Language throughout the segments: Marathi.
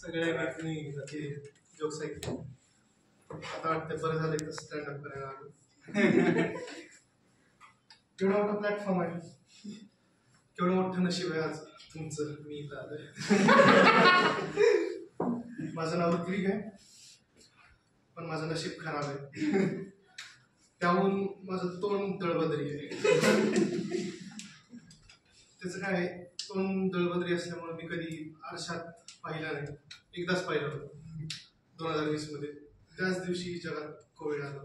सगळ्या व्यक्तींनी जोक्स ऐकले. आता वाटतं बरं झालं तर स्टँडअप करायला आलो. केवढा मोठा प्लॅटफॉर्म आहे, केवढं मोठं नशीब आहे आज तुमचं. मी इथं आलोय. माझं नाव ऋत्विक आहे, पण माझं नशीब खराब आहे. त्याहून माझं तोंड दळबदरी आहे. त्याचं काय आहे, तोंड दळबदरी असल्यामुळे मी कधी आरशात पाहिलं नाही. एकदाच पाहिलं होतं 2020 मध्ये. त्याच दिवशी जगात कोविड आला.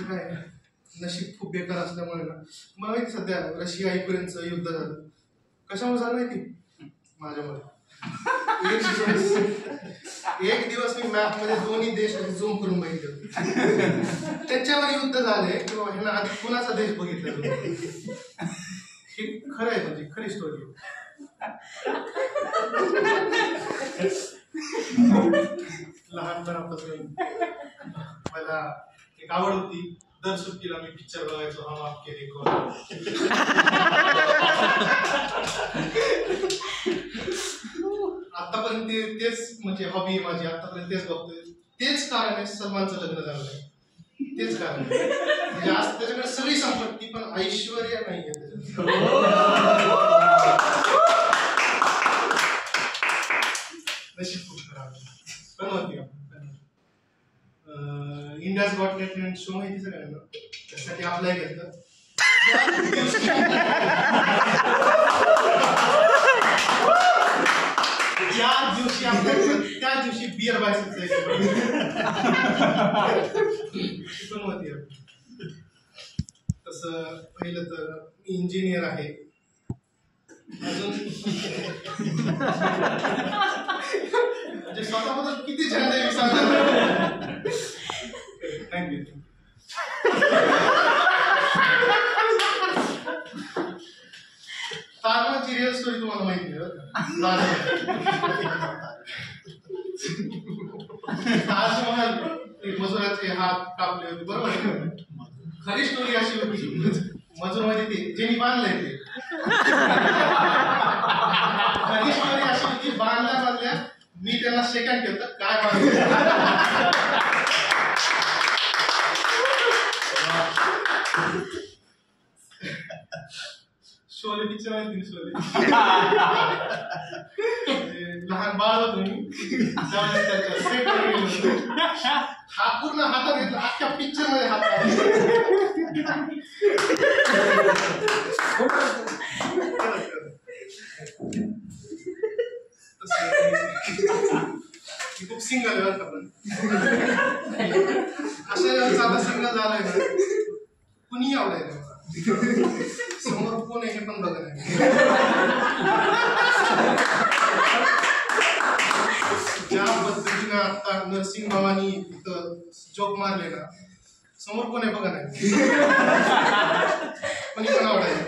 काय नशीब खूप बेकार असल्यामुळे ना, मला माहिती सध्या रशिया युक्रेनचं युद्ध झालं. कशामुळे झालं माहिती? माझ्यामुळे. एक दिवस मी मॅप मध्ये दोन्ही देश झूम करून बघितलं. त्याच्यावर युद्ध झाले किंवा ह्याला आधी कुणाचा देश बघितला. हे खरं आहे, म्हणजे खरी स्टोरी. लहानपणापासून मला एक आवड होती. दर सुट्टीला मी पिक्चर बघायचो. हम आपके हैं कौन. आतापर्यंत तेच म्हणजे हॉबी माझी. आतापर्यंत तेच बघतोय. तेच कारण आहे सलमानचं लग्न झालं नाही. तेच कारण म्हणजे आज त्याच्याकडे सगळी संपत्ती पण ऐश्वर्या नाहीये त्याच्यात. नशीब खूप खराब आहे. पण होती इंडियाज गॉट टॅलेंट शो माहिती सगळ्यांना. त्यासाठी अप्लाय केलं. त्या दिवशी बिअर बायसेप्स पण होती. तसं पहिलं तर मी इंजिनियर आहे. अजून म्हणजे स्वतःबद्दल किती छंद आहे सांगतो. थँक्यू. ताजमहलची रिअल स्टोरी तुम्हाला माहिती आहे. ताजमहल मजुराचे हात कापले होते, बरोबर आहे. खरी स्टोरी अशी होती, मजूर मध्ये ते ज्यांनी बांधलंय ते. खरी स्टोरी अशी होती, बांधल्या मी त्यांना सेकंड केलं काय बांधलं. शोले पिक्चर आहे. शोले लहान बाळ होतो मी. हा पूर्ण हातात घेतला. अख्ख्या पिक्चर मध्ये हात खूप सिंगल आहे. पण अशा सिंगल झालाय ना, कुणी आवडायचं. समोर कोण आहे हे पण बघा नाही. ज्या पद्धतीने आता नर्सिंग भावानी जॉब मारले ना, समोर कोण आहे बघा नाही. कोणी पण आवडायचं.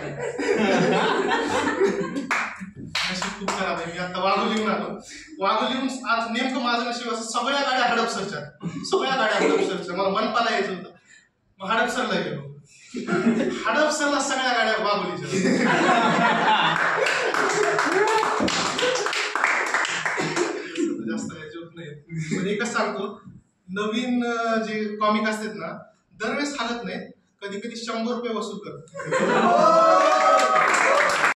नशीब खूप खराब आहे. मी आता वाघोलीहून आलो. वाघोलीहून आज नेमकं माझं नशीब असं सगळ्या गाड्या हडपसरच्या. सगळ्या गाड्या हडपसरच्या. मला मनपाला यायचं होतं, मग हडपसरला गेलो. हडपसरला सगळ्या गाड्या वाघोलीच्या. जास्त काही जोक नाही. पण एकच सांगतो, नवीन जे कॉमिक असतात ना, दरवेळेस हालत नाही. कधी कधी 100 रुपये वसूल करतात.